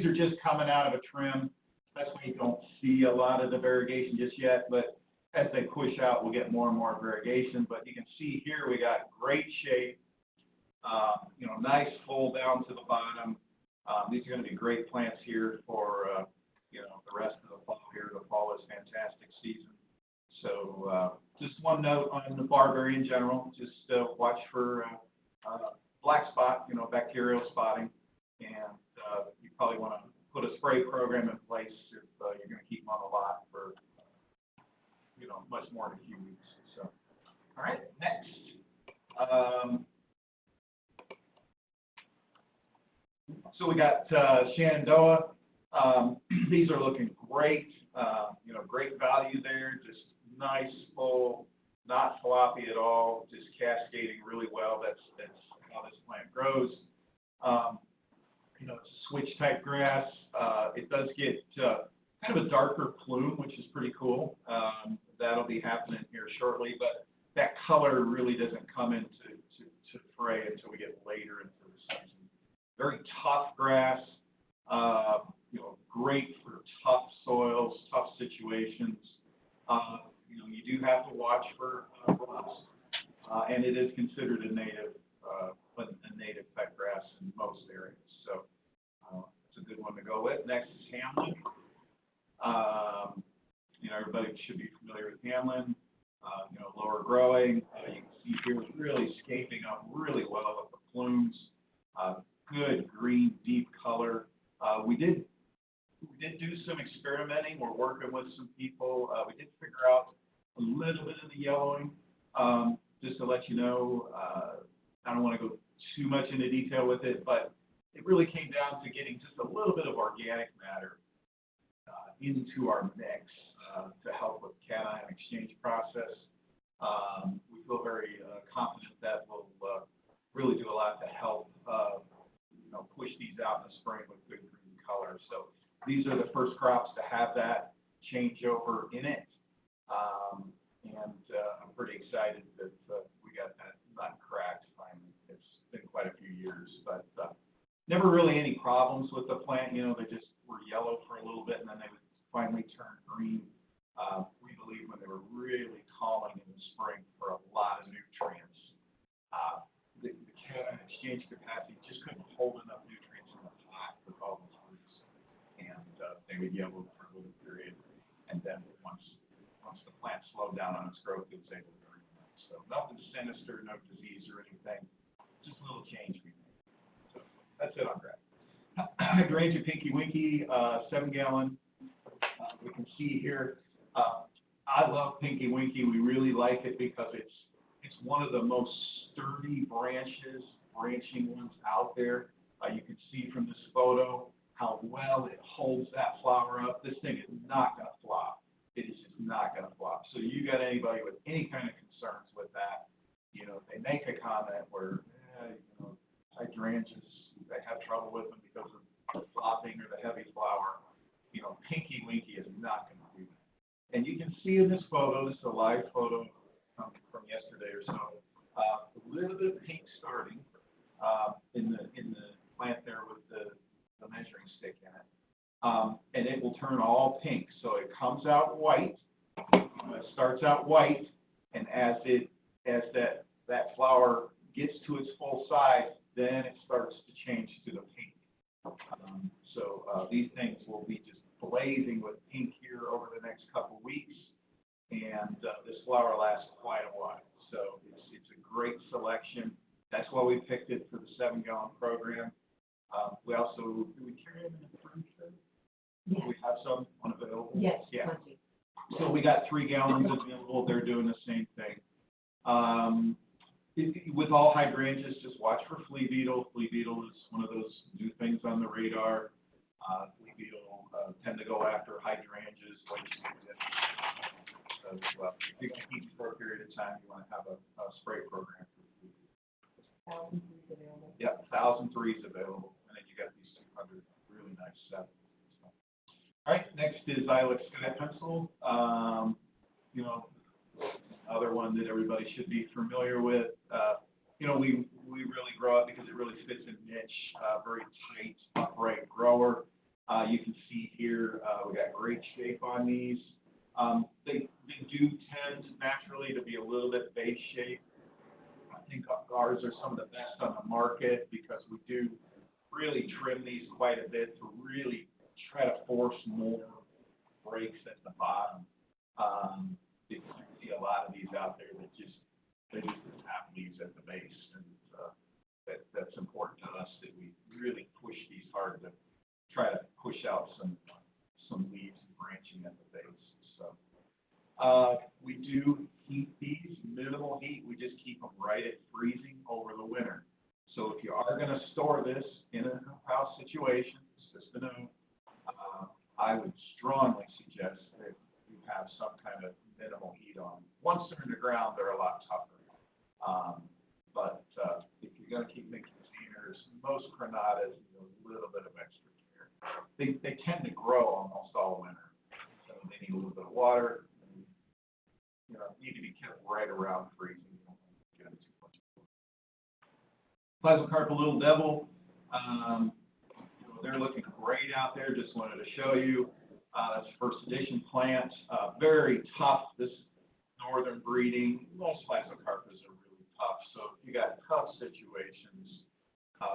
these are just coming out of a trim. That's why you don't see a lot of the variegation just yet, but as they push out, we'll get more and more variegation. But you can see here we got great shape, nice full down to the bottom. These are going to be great plants here for, the rest of the fall here. The fall is fantastic season. So just one note on the barberry in general, just watch for black spot, bacterial spotting, and you probably want to put a spray program in place if you're going to keep them on the lot for, much more than a few weeks. So, all right, next. So we got Shenandoah. These are looking great. Great value there. Just nice, full, not floppy at all. Just cascading really well. That's how this plant grows. It's a switch type grass. It does get kind of a darker plume, which is pretty cool. That'll be happening here shortly, but that color really doesn't come into fray until we get later into the season. Very tough grass. Great for tough soils, tough situations. You do have to watch for rust, and it is considered a native pet grass in most areas. So it's a good one to go with. Next is Hamlin. Everybody should be familiar with Hamlin. Lower growing. You can see here really scaping up really well with the plumes. Good green, deep color. We did do some experimenting. We're working with some people. We did figure out a little bit of the yellowing. Just to let you know, I don't want to go too much into detail with it, but it really came down to getting just a little bit of organic matter into our mix to help with the cation exchange process. We feel very confident that will really do a lot to help push these out in the spring with good green color. So these are the first crops to have that changeover in it. And I'm pretty excited that we got that nut cracked finally. It's been quite a few years, but never really any problems with the plant. They just were yellow for a little bit, and then they would finally turn green. We believe when they were really calling in the spring for a lot of nutrients. The cation exchange capacity just couldn't hold enough nutrients in the pot with all those roots, and they would yellow for a little period, and then once the plant slowed down on its growth, it was able to green up. So nothing sinister, no disease or anything, just a little change we made. So that's it on grass. Hydrangea Pinky Winky, 7-gallon. We can see here. I love Pinky Winky. We really like it because it's one of the most sturdy branching ones out there. You can see from this photo how well it holds that flower up. This thing is not going to flop. It is just not going to flop. So you got anybody with any kind of concerns with that, if they make a comment where, hydrangeas, they have trouble with them because of the flopping or the heavy flower, Pinky Winky is not going to do that. And you can see in this photo, this is a live photo from yesterday or so, a little bit of pink starting in the plant there with the measuring stick in it. And it will turn all pink. So it comes out white, it starts out white, and as that flower gets to its full size, then it starts to change to the pink. So these things will be just blazing with pink here over the next couple weeks, and this flower lasts quite a while. So it's a great selection. That's why we picked it for the 7-gallon program. We also, do we carry them in the fruit tray? Yes. We have some unavailable? Yes, yeah. plenty. So we got 3 gallons available. They're doing the same thing. With all hydrangeas, just watch for flea beetle. Flea beetle is one of those new things on the radar. Flea beetle tend to go after hydrangeas. If you're going to keep them for a period of time, you want to have a spray program for flea beetle. 1,000 trees available. Yep, 1,000 trees available, and then you got these 200 really nice sevens. So. All right, next is Ilex Sky Pencil. Another one that everybody should be familiar with. We really grow it because it really fits a niche, very tight, upright grower. You can see here, we got great shape on these. They do tend naturally to be a little bit base shaped. I think ours are some of the best on the market because we do really trim these quite a bit to really try to force more breaks at the bottom. Because you see a lot of these out there that they just have leaves at the base, and that's important to us that we really push these hard to try to push out some leaves and branching at the base. So we do heat these, minimal heat. We just keep them right at freezing over the winter. So if you are going to store this in a house situation, just to know, I would strongly suggest that you have some kind of minimal heat on. Once they're in the ground, they're a lot tougher. But if you're going to keep them in containers, most granatas need a little bit of extra care. They tend to grow almost all winter, so they need a little bit of water. And, need to be kept right around freezing. You don't want to get them too much. Plasmacarpa Little Devil. They're looking great out there. Just wanted to show you. That's first edition plant. Very tough. This northern breeding. Most Plasmacarpas are really tough. So if you got tough situations,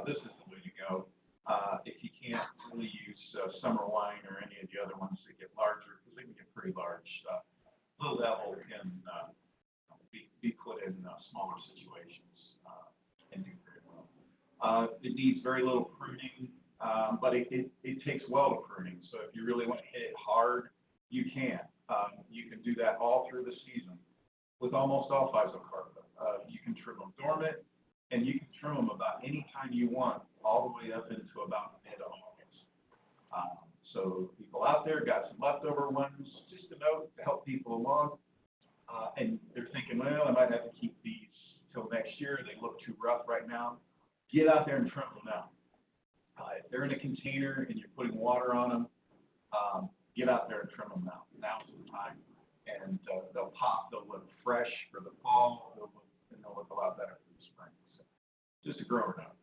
this is the way to go. If you can't really use summer wine or any of the other ones that get larger, because they can get pretty large, Little Devil can be put in smaller situations and do very well. It needs very little pruning. But it takes well to pruning. So if you really want to hit it hard, you can. You can do that all through the season with almost all Physocarpa. You can trim them dormant, and you can trim them about any time you want, all the way up into about mid-August. So people out there got some leftover ones, just a note to help people along. And they're thinking, well, I might have to keep these till next year. They look too rough right now. Get out there and trim them now. If they're in a container and you're putting water on them, get out there and trim them now. Now's the time. And they'll pop, they'll look fresh for the fall, they'll look a lot better for the spring. So just a grower note.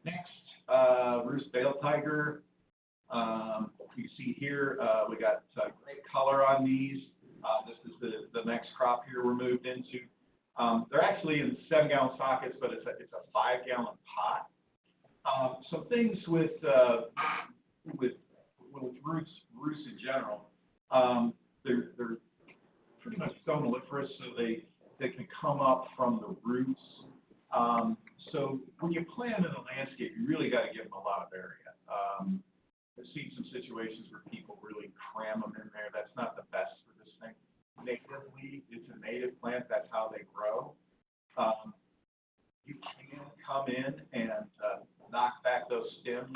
Next, Roost Bale Tiger. You can see here, we got great color on these. This is the next crop here we're moved into. They're actually in 7-gallon sockets, but it's a 5-gallon pot. Some things with roots in general, they're pretty much stomaliferous, so they can come up from the roots. So when you plant in a landscape, you really got to give them a lot of area. I've seen some situations where people really cram them in there. That's not the best for this thing. Natively, it's a native plant. That's how they grow. You can come in and knock back those stems,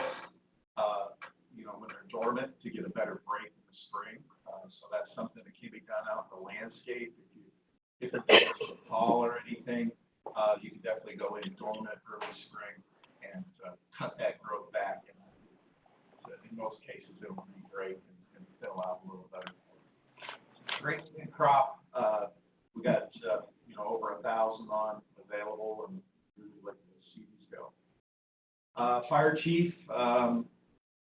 when they're dormant to get a better break in the spring. So that's something that can be done out in the landscape. If it's tall or anything, you can definitely go in dormant early spring and cut that growth back. And in most cases, it will regrowth and fill out a little better. Great crop. We got over 1,000 on available, and really like to see these go. Fire Chief,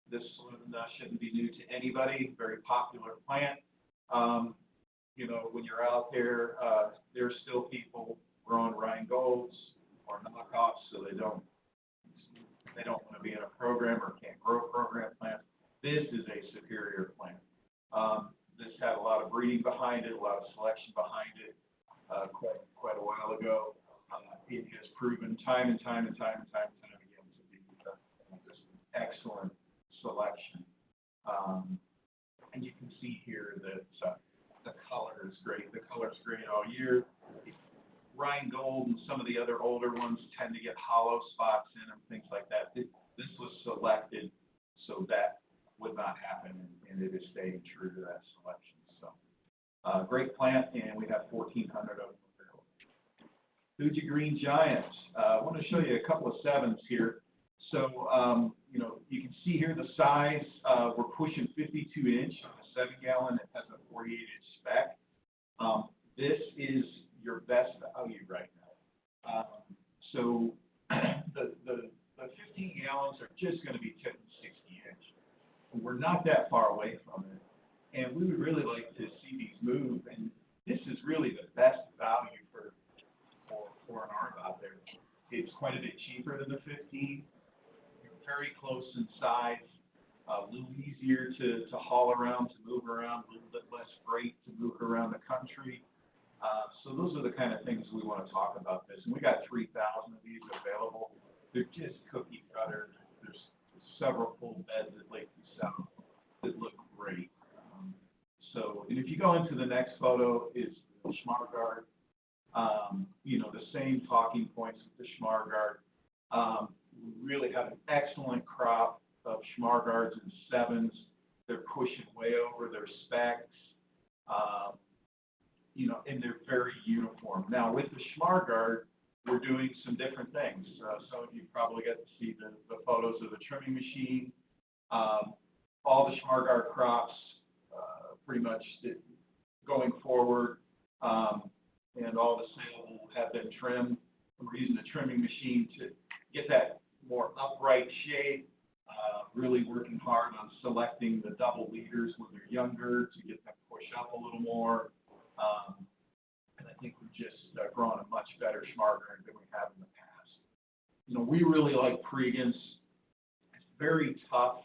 this one shouldn't be new to anybody. Very popular plant. When you're out there, there's still people growing Rhinegold's or knockoffs, so they don't want to be in a program or can't grow program plants. This is a superior plant. This had a lot of breeding behind it, a lot of selection behind it quite a while ago. It has proven time and time again to be just an excellent selection. And you can see here that the color is great. The color is great all year. Rhinegold and some of the other older ones tend to get hollow spots in them, things like that. This was selected so that would not happen, and it is staying true to that selection. So, great plant, and we have 1,400 of them available. Fuji Green Giant. I want to show you a couple of 7s here. So, you can see here the size. We're pushing 52-inch on a 7-gallon. It has a 48-inch spec. This is your best value right now. So the 15 gallons are just going to be tipping 60-inch. We're not that far away from it, and we would really like to see these move. And this is really the best value for an ARB out there. It's quite a bit cheaper than the 15, very close in size, a little easier to haul around, to move around, a little bit less freight to move around the country. So those are the kind of things we want to talk about this. And we got 3,000 of these available. They're just cookie cutter. There's several full beds at Lakeview South that look great. And if you go into the next photo, is the Schmargard. The same talking points with the Schmargard. We really have an excellent crop of Schmargards and 7s. They're pushing way over their specs. And they're very uniform. Now, with the Schmargard, we're doing some different things. Some of you probably get to see the photos of the trimming machine. All the Schmargard crops pretty much going forward, and all the sales have been trimmed. And we're using the trimming machine to get that more upright shape, really working hard on selecting the double leaders when they're younger to get them push up a little more. And I think we've just grown a much better Schmargard than we have in the past. We really like Pregans. It's very tough.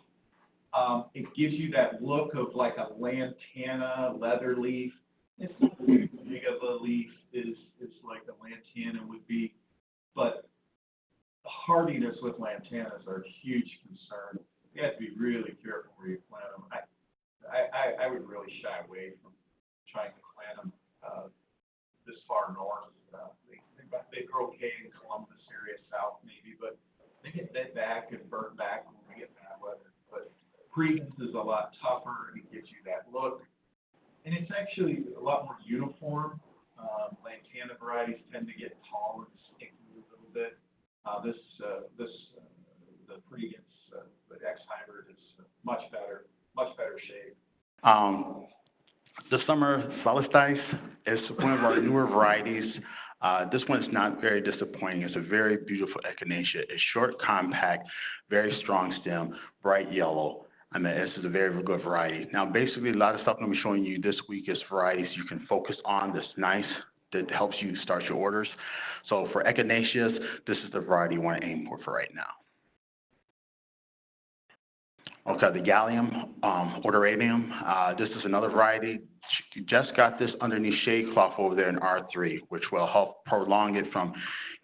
It gives you that look of like a lantana leather leaf. It's not as big of a leaf as like a lantana would be, but the hardiness with lantanas are a huge concern. You have to be really careful where you plant them. I would really shy away from trying to plant them this far north. They grow okay in Columbus area south maybe, but they get dead back and burnt back when we get bad weather. But Pregans is a lot tougher, and it gives you that look. And it's actually a lot more uniform. Lantana varieties tend to get tall and sticky a little bit. The Pregans, the X hybrid is much better shape. The summer Solstice is one of our newer varieties. This one is not very disappointing. It's a very beautiful echinacea. It's short, compact, very strong stem, bright yellow. This is a very good variety. Now, basically, a lot of stuff I'm going to be showing you this week is varieties you can focus on that's nice, that helps you start your orders. So for echinaceas, this is the variety you want to aim for right now. Okay, the Gallium Odoratium. This is another variety. You just got this underneath shade cloth over there in R3, which will help prolong it from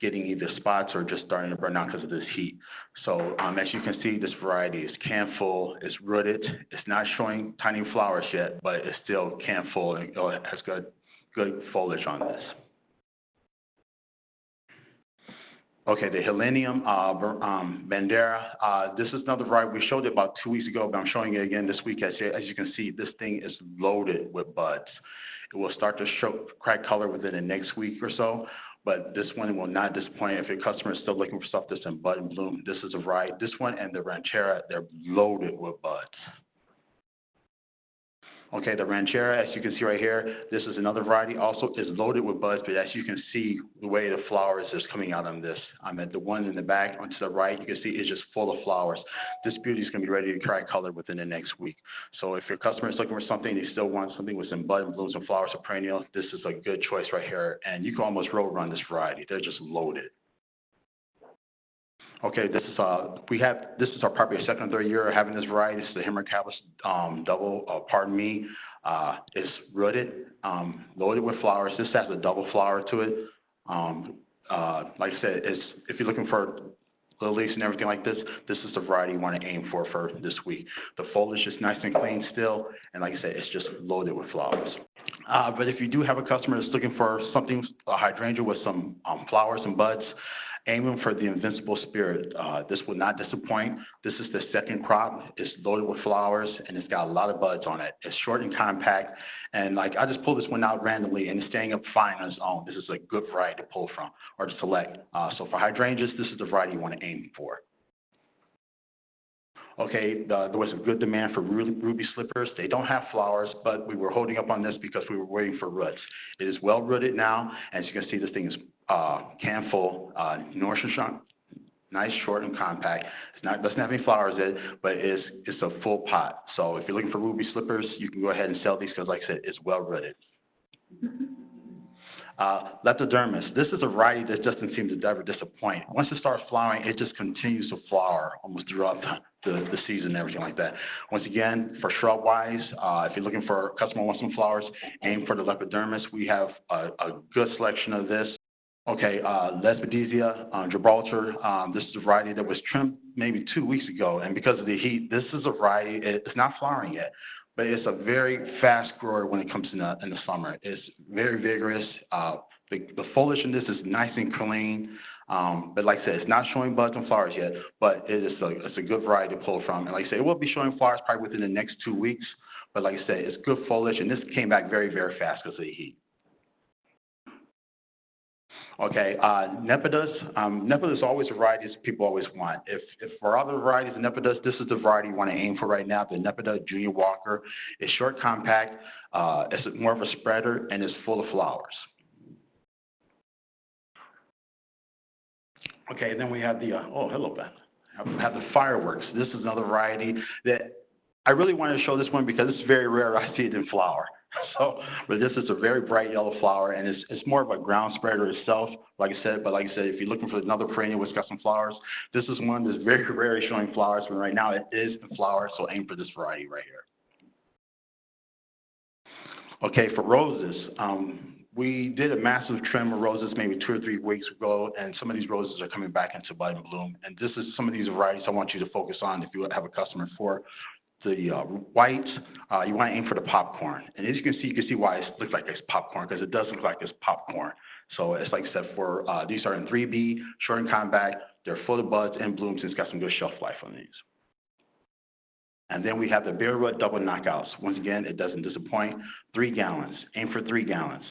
getting either spots or just starting to burn out because of this heat. So as you can see, this variety is can full, it's rooted. It's not showing tiny flowers yet, but it's still can full and it has good foliage on this. Okay, the Helenium Bandera. This is another variety. We showed it about 2 weeks ago, but I'm showing it again this week. As you can see, this thing is loaded with buds. It will start to show crack color within the next week or so, but this one will not disappoint. If your customer is still looking for stuff that's in bud and bloom, this is a variety. This one and the Ranchera, they're loaded with buds. Okay, the Ranchera, as you can see right here, this is another variety. Also, is loaded with buds, but as you can see, the way the flowers is coming out on this. The one in the back onto the right, you can see it's just full of flowers. This beauty is going to be ready to crack color within the next week. So if your customer is looking for something, they still want something with some bud and blooms and flowers or perennial, this is a good choice right here. And you can almost road run this variety. They're just loaded. Okay, this is our probably second or third year of having this variety. This is the Himmercalis double. It's rooted, loaded with flowers. This has a double flower to it. Like I said, if you're looking for lilies and everything like this, this is the variety you want to aim for this week. The foliage is nice and clean still, and like I said, it's just loaded with flowers. But if you do have a customer that's looking for something, a hydrangea with some flowers and buds, aiming for the Invincible Spirit. This will not disappoint. This is the second crop. It's loaded with flowers, and it's got a lot of buds on it. It's short and compact, and I just pulled this one out randomly, and it's staying up fine on its own. This is a good variety to pull from or to select. So for hydrangeas, this is the variety you want to aim for. Okay, there was a good demand for ruby slippers. They don't have flowers, but we were holding up on this because we were waiting for roots. It is well rooted now. As you can see, this thing is can full, Nice, short, and compact. It's not, doesn't have any flowers in it, but it's a full pot. So if you're looking for ruby slippers, you can go ahead and sell these because, like I said, it's well rooted. Leptodermis. This is a variety that doesn't seem to ever disappoint. Once it starts flowering, it just continues to flower almost throughout the season and everything like that. Once again, for shrub-wise, if you're looking for a customer wants some flowers, aim for the Leptodermis. We have a good selection of this. Okay, Lesbidesia, Gibraltar. This is a variety that was trimmed maybe 2 weeks ago, and because of the heat, this is a variety. It's not flowering yet, but it's a very fast grower when it comes in the summer. It's very vigorous. The foliage in this is nice and clean, but like I said, it's not showing buds and flowers yet, but it's a good variety to pull from. And like I said, it will be showing flowers probably within the next 2 weeks, but like I said, it's good foliage, and this came back very, very fast because of the heat. Okay, Nepenthes. Nepenthes is always a variety that people always want. If for other varieties of Nepenthes, this is the variety you want to aim for right now, the Nepenthes Junior Walker. It's short, compact, it's more of a spreader, and it's full of flowers. Okay, then we have the, oh, hello, Beth. We have the Fireworks. This is another variety that I really wanted to show this one because it's very rare I see it in flower. So, but this is a very bright yellow flower, and it's more of a ground spreader itself, like I said. But like I said, if you're looking for another perennial which got some flowers, this is one that's very rarely showing flowers, but right now it is in flower, so aim for this variety right here. Okay, for roses, we did a massive trim of roses maybe 2 or 3 weeks ago, and some of these roses are coming back into bud and bloom. And this is some of these varieties I want you to focus on if you have a customer for. The whites, you want to aim for the popcorn. And as you can see why it looks like it's popcorn, because it does look like it's popcorn. So it's like I said, for these are in 3B, short and compact. They're full of buds and blooms, and it's got some good shelf life on these. And then we have the Bearwood Double Knockouts. Once again, it doesn't disappoint. 3 gallons. Aim for 3 gallons.